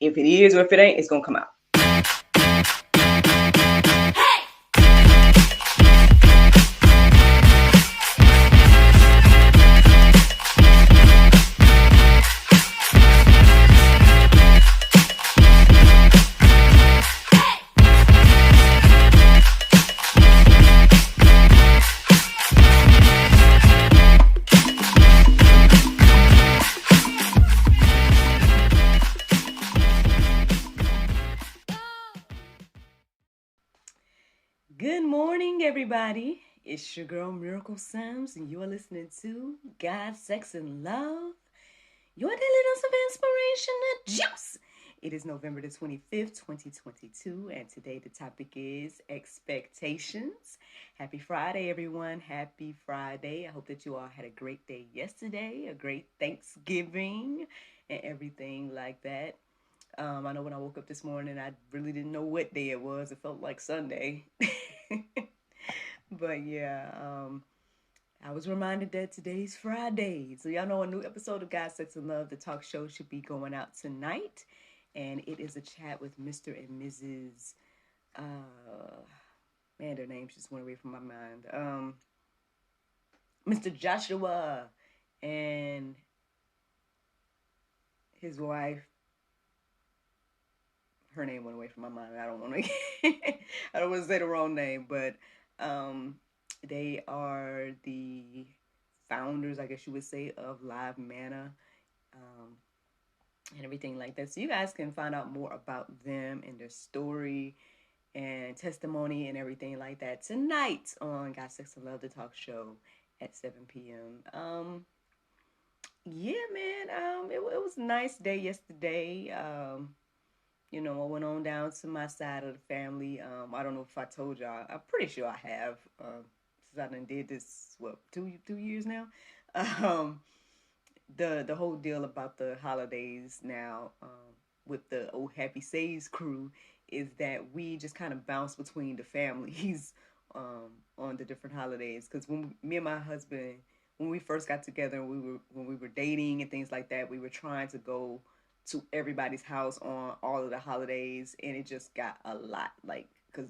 If it is or if it ain't, it's going to come out. Good morning, everybody. It's your girl, Miracle Sims, and you are listening to God, Sex, and Love, your daily dose of inspiration and juice. It is November the 25th, 2022, and today the topic is expectations. Happy Friday, everyone. Happy Friday. I hope that you all had a great day yesterday, a great Thanksgiving, and everything like that. I know when I woke up this morning, I really didn't know what day it was. It felt like Sunday. But yeah, I was reminded that today's Friday. So y'all know a new episode of God, Sex, and Love, the talk show, should be going out tonight. And it is a chat with Mr. and Mrs. Man, their names just went away from my mind. Mr. Joshua and his wife. Her name went away from my mind. I don't want to say the wrong name, but they are the founders, I guess you would say, of Live Manna, and everything like that. So you guys can find out more about them and their story and testimony and everything like that tonight on God, Sex, and Love, the talk show at 7 p.m. Yeah, man, it was a nice day yesterday. I went on down to my side of the family. I don't know if I told y'all. I'm pretty sure I have. Since I done did this, two years now. The whole deal about the holidays now, with the old Happy Saves crew, is that we just kind of bounce between the families on the different holidays. Because when me and my husband, when we first got together, when we were dating and things like that, we were trying to go to everybody's house on all of the holidays, and it just got a lot, like, because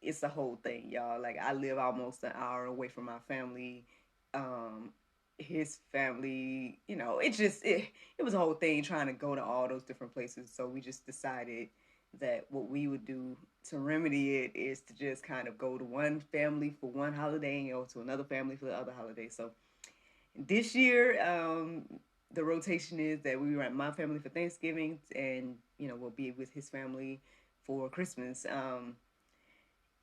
it's a whole thing, y'all. Like, I live almost an hour away from my family. His family, it was a whole thing trying to go to all those different places. So we just decided that what we would do to remedy it is to just kind of go to one family for one holiday and go to another family for the other holiday. So this year, the rotation is that we were at my family for Thanksgiving, and we'll be with his family for Christmas. I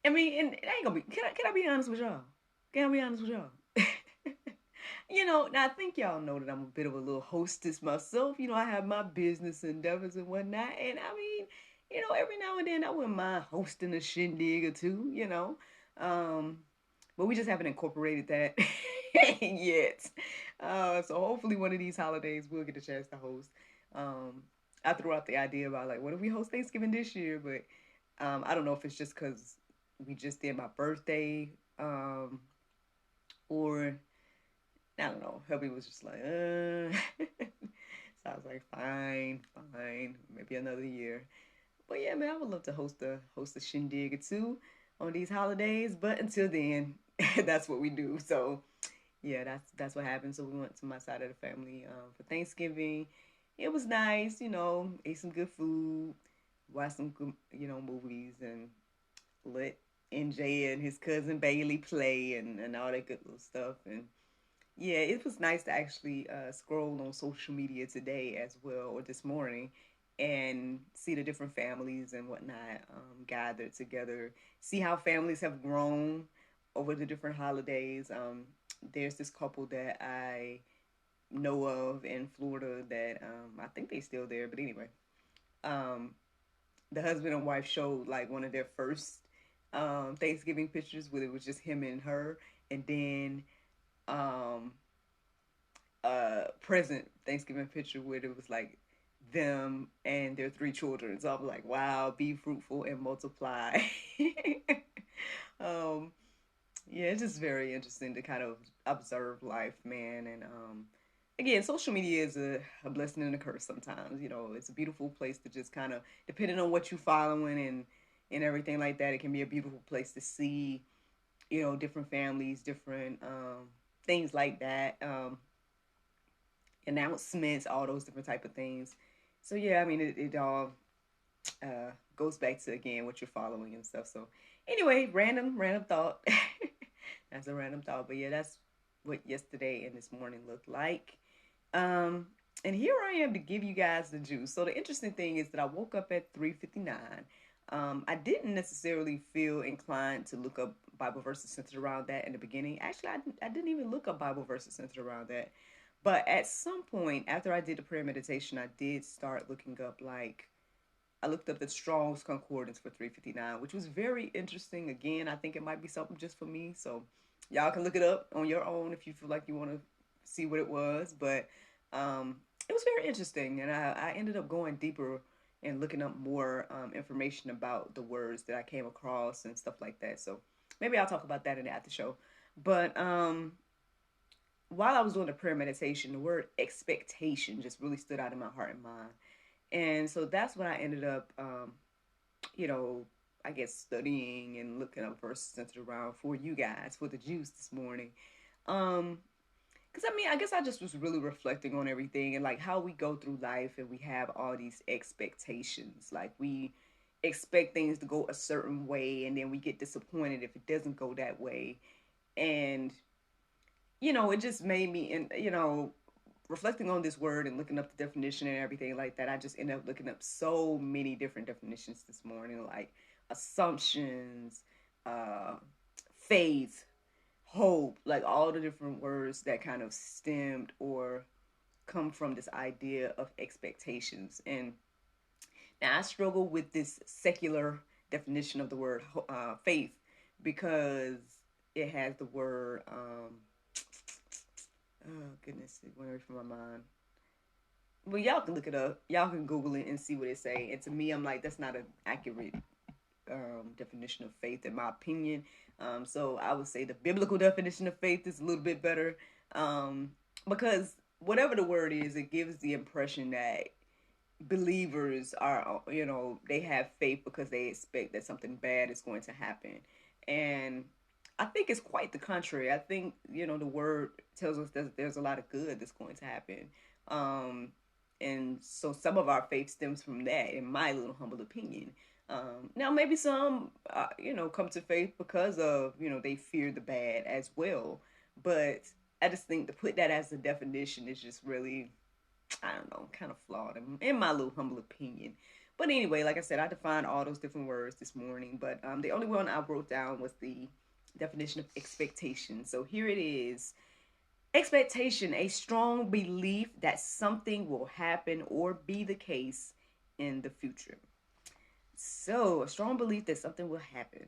mean, and it ain't gonna be. Can I be honest with y'all? Can I be honest with y'all? Now I think y'all know that I'm a bit of a little hostess myself. I have my business endeavors and whatnot, and I mean, every now and then I wouldn't mind hosting a shindig or two. But we just haven't incorporated that yet. So hopefully one of these holidays we'll get a chance to host. I threw out the idea about, like, what if we host Thanksgiving this year? But I don't know if it's just because we just did my birthday, or I don't know. Hubby was just like, so I was like, fine, maybe another year. But yeah, man, I would love to host a shindig or two on these holidays. But until then, that's what we do. So yeah, that's what happened. So we went to my side of the family for Thanksgiving. It was nice, ate some good food, watched some good, movies, and let NJ and his cousin Bailey play and all that good little stuff. And yeah, it was nice to actually scroll on social media today as well, or this morning, and see the different families and whatnot gathered together. See how families have grown over the different holidays. There's this couple that I know of in Florida that I think they still there, but anyway, the husband and wife showed like one of their first Thanksgiving pictures where it was just him and her, and then present Thanksgiving picture where it was like them and their 3 children. So I was like, wow, be fruitful and multiply. Yeah, it's just very interesting to kind of observe life, man. And again, social media is a blessing and a curse sometimes. It's a beautiful place to just kind of, depending on what you're following and everything like that, it can be a beautiful place to see, different families, different things like that, announcements, all those different type of things. So yeah, I mean, it all goes back to, again, what you're following and stuff. So anyway, random thought. That's a random thought, but yeah, that's what yesterday and this morning looked like. Um, and here I am to give you guys the juice. So the interesting thing is that I woke up at 3:59. I didn't necessarily feel inclined to look up Bible verses centered around that in the beginning. Actually, I didn't even look up Bible verses centered around that. But at some point after I did the prayer meditation, I did start looking up, like, I looked up the Strong's Concordance for 359, which was very interesting. Again, I think it might be something just for me. So y'all can look it up on your own if you feel like you want to see what it was. But it was very interesting. And I ended up going deeper and looking up more information about the words that I came across and stuff like that. So maybe I'll talk about that in the after show. But while I was doing the prayer meditation, the word expectation just really stood out in my heart and mind. And so that's when I ended up, I guess studying and looking up verses centered around for you guys, for the juice this morning. Because I mean, I guess I just was really reflecting on everything and like how we go through life and we have all these expectations. Like we expect things to go a certain way and then we get disappointed if it doesn't go that way. And, it just made me, and, reflecting on this word and looking up the definition and everything like that, I just ended up looking up so many different definitions this morning, like assumptions, faith, hope, like all the different words that kind of stemmed or come from this idea of expectations. And now I struggle with this secular definition of the word faith because it has the word, oh goodness, it went away from my mind. Well, y'all can look it up. Y'all can Google it and see what it say. And to me, I'm like, that's not an accurate definition of faith, in my opinion. So I would say the biblical definition of faith is a little bit better, because whatever the word is, it gives the impression that believers are, they have faith because they expect that something bad is going to happen. And I think it's quite the contrary. I think, the word tells us that there's a lot of good that's going to happen. And so some of our faith stems from that, in my little humble opinion. Now, maybe some, come to faith because of, they fear the bad as well. But I just think to put that as a definition is just really, I don't know, kind of flawed in my little humble opinion. But anyway, like I said, I defined all those different words this morning. But the only one I wrote down was the definition of expectation. So here it is. Expectation, a strong belief that something will happen or be the case in the future. So, a strong belief that something will happen.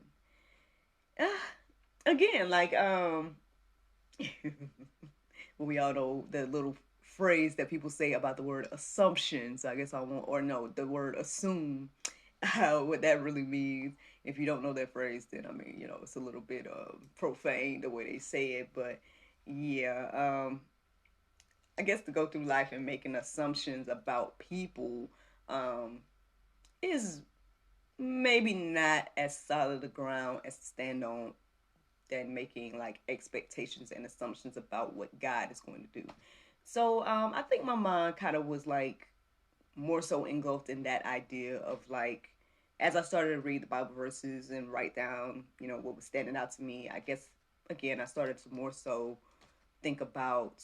Uh, Again, like, we all know the little phrase that people say about the word assumptions. I guess I won't, or no, the word assume, what that really means. If you don't know that phrase, then I mean, it's a little bit profane the way they say it, but yeah, I guess to go through life and making assumptions about people is maybe not as solid a ground as to stand on than making like expectations and assumptions about what God is going to do. So I think my mind kind of was like more so engulfed in that idea of like, as I started to read the Bible verses and write down, what was standing out to me, I guess, again, I started to more so think about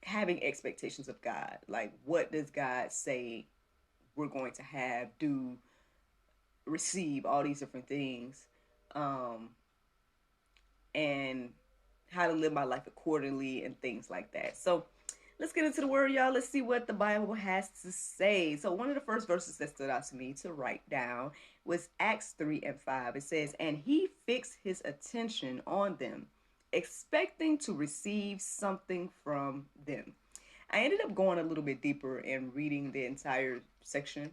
having expectations of God. Like, what does God say we're going to have, do, receive, all these different things, and how to live my life accordingly and things like that. So let's get into the word, y'all. Let's see what the Bible has to say. So one of the first verses that stood out to me to write down was Acts 3:5. It says, and he fixed his attention on them, expecting to receive something from them. I ended up going a little bit deeper and reading the entire section.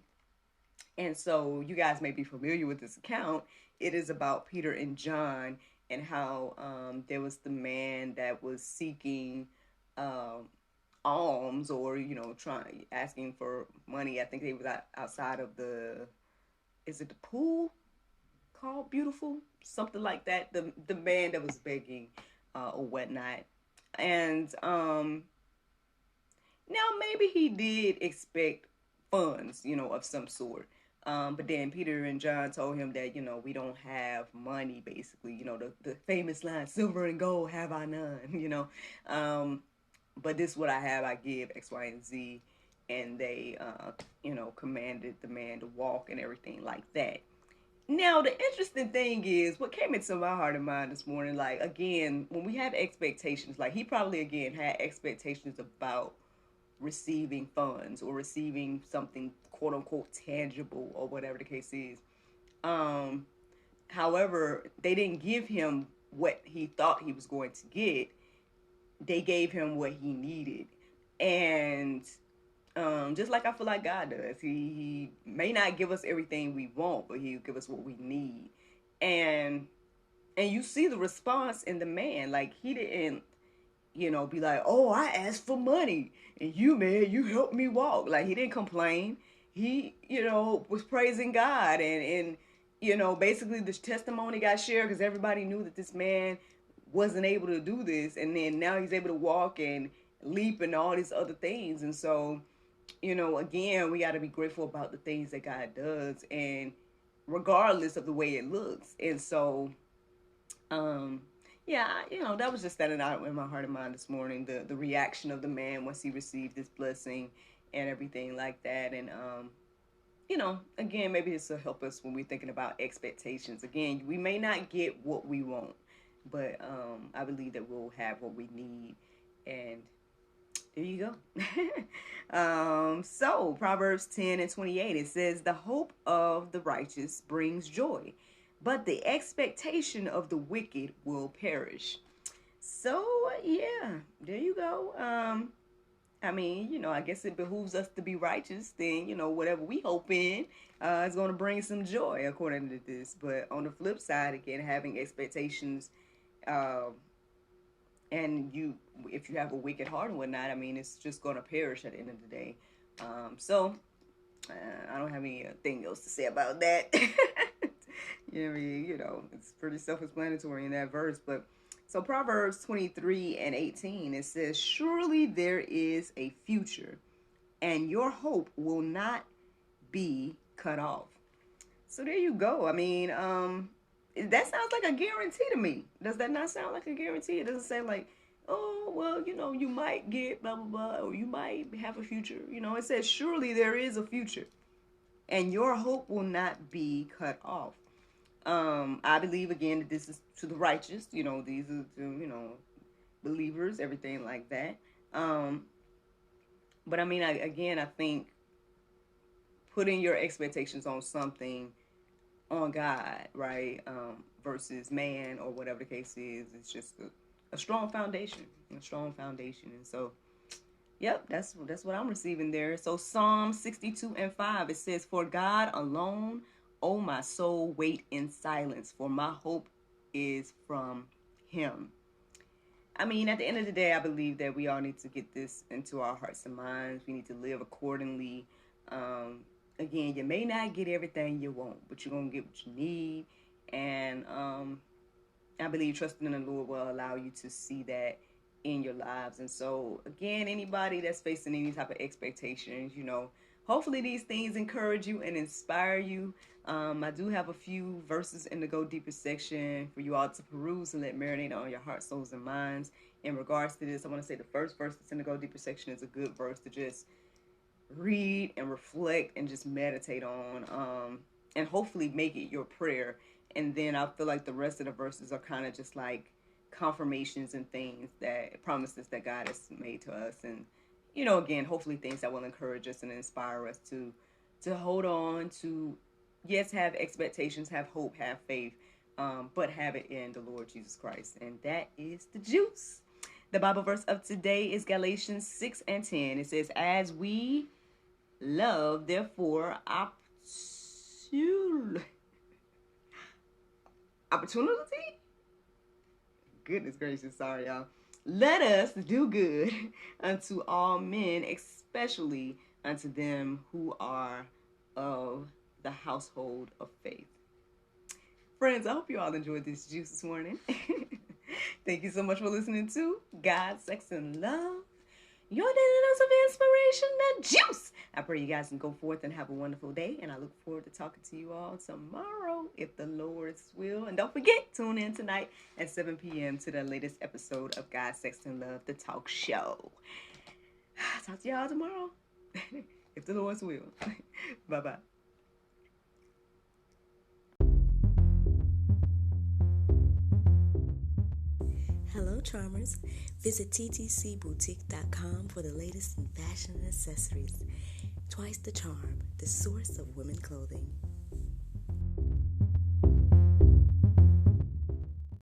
And so you guys may be familiar with this account. It is about Peter and John and how there was the man that was seeking um, alms, or trying asking for money. I think they was outside of is it the pool called Beautiful, something like that. The man that was begging or whatnot, and now maybe he did expect funds, of some sort. But then Peter and John told him that, we don't have money, basically. The famous line, silver and gold have I none, but this is what I have, I give, X, Y, and Z. And they, commanded the man to walk and everything like that. Now, the interesting thing is what came into my heart and mind this morning, like, again, when we have expectations, like, he probably, again, had expectations about receiving funds or receiving something quote unquote tangible or whatever the case is. Um, However, they didn't give him what he thought he was going to get. They gave him what he needed. And just like I feel like God does, he may not give us everything we want, but he'll give us what we need. And you see the response in the man. Like, he didn't be like, oh, I asked for money and you, man, you helped me walk. Like, he didn't complain. He, was praising God, and basically the testimony got shared because everybody knew that this man wasn't able to do this, and then now he's able to walk and leap and all these other things. And so, again, we got to be grateful about the things that God does, and regardless of the way it looks. And so, yeah, that was just standing out in my heart and mind this morning. The reaction of the man once he received this blessing and everything like that. And again, maybe this will help us when we're thinking about expectations. Again, we may not get what we want, but I believe that we'll have what we need. And there you go. So Proverbs 10:28, it says, the hope of the righteous brings joy, but the expectation of the wicked will perish. So, yeah, there you go. I mean, I guess it behooves us to be righteous. Then, whatever we hope in is going to bring some joy, according to this. But on the flip side, again, having expectations, and if you have a wicked heart and whatnot, I mean, it's just going to perish at the end of the day. So, I don't have anything else to say about that. It's pretty self-explanatory in that verse. But so Proverbs 23:18, it says, surely there is a future, and your hope will not be cut off. So there you go. I mean, that sounds like a guarantee to me. Does that not sound like a guarantee? It doesn't say like, oh, well, you might get blah, blah, blah, or you might have a future. It says, surely there is a future, and your hope will not be cut off. I believe, again, that this is to the righteous. These are to, believers, everything like that. But I mean, I think putting your expectations on something, on God, right, versus man or whatever the case is, it's just a strong foundation, And so, yep, that's what I'm receiving there. So Psalm 62:5, it says, for God alone, O my soul, wait in silence, for my hope is from him. I mean, at the end of the day, I believe that we all need to get this into our hearts and minds. We need to live accordingly. Again, you may not get everything you want, but you're going to get what you need. And I believe trusting in the Lord will allow you to see that in your lives. And so, again, anybody that's facing any type of expectations, hopefully these things encourage you and inspire you. I do have a few verses in the Go Deeper section for you all to peruse and let marinate on your heart, souls, and minds. In regards to this, I want to say the first verse that's in the Go Deeper section is a good verse to just read and reflect and just meditate on, and hopefully make it your prayer. And then I feel like the rest of the verses are kind of just like confirmations and things, that promises that God has made to us. And again, hopefully things that will encourage us and inspire us to hold on to, yes, have expectations, have hope, have faith, but have it in the Lord Jesus Christ. And that is the juice. The Bible verse of today is Galatians 6:10. It says, as we love, therefore, opportunity? Goodness gracious, sorry, y'all. let us do good unto all men, especially unto them who are of the household of faith. Friends, I hope you all enjoyed this juice this morning. Thank you so much for listening to God, Sex, and Love, your daily dose of inspiration, the juice. I pray you guys can go forth and have a wonderful day, and I look forward to talking to you all tomorrow, if the Lord's will. And don't forget, tune in tonight at 7 p.m. to the latest episode of God, Sex, and Love, the talk show. Talk to y'all tomorrow, if the Lord's will. Bye-bye. Hello, charmers. Visit ttcboutique.com for the latest in fashion and accessories. Twice the charm, the source of women clothing.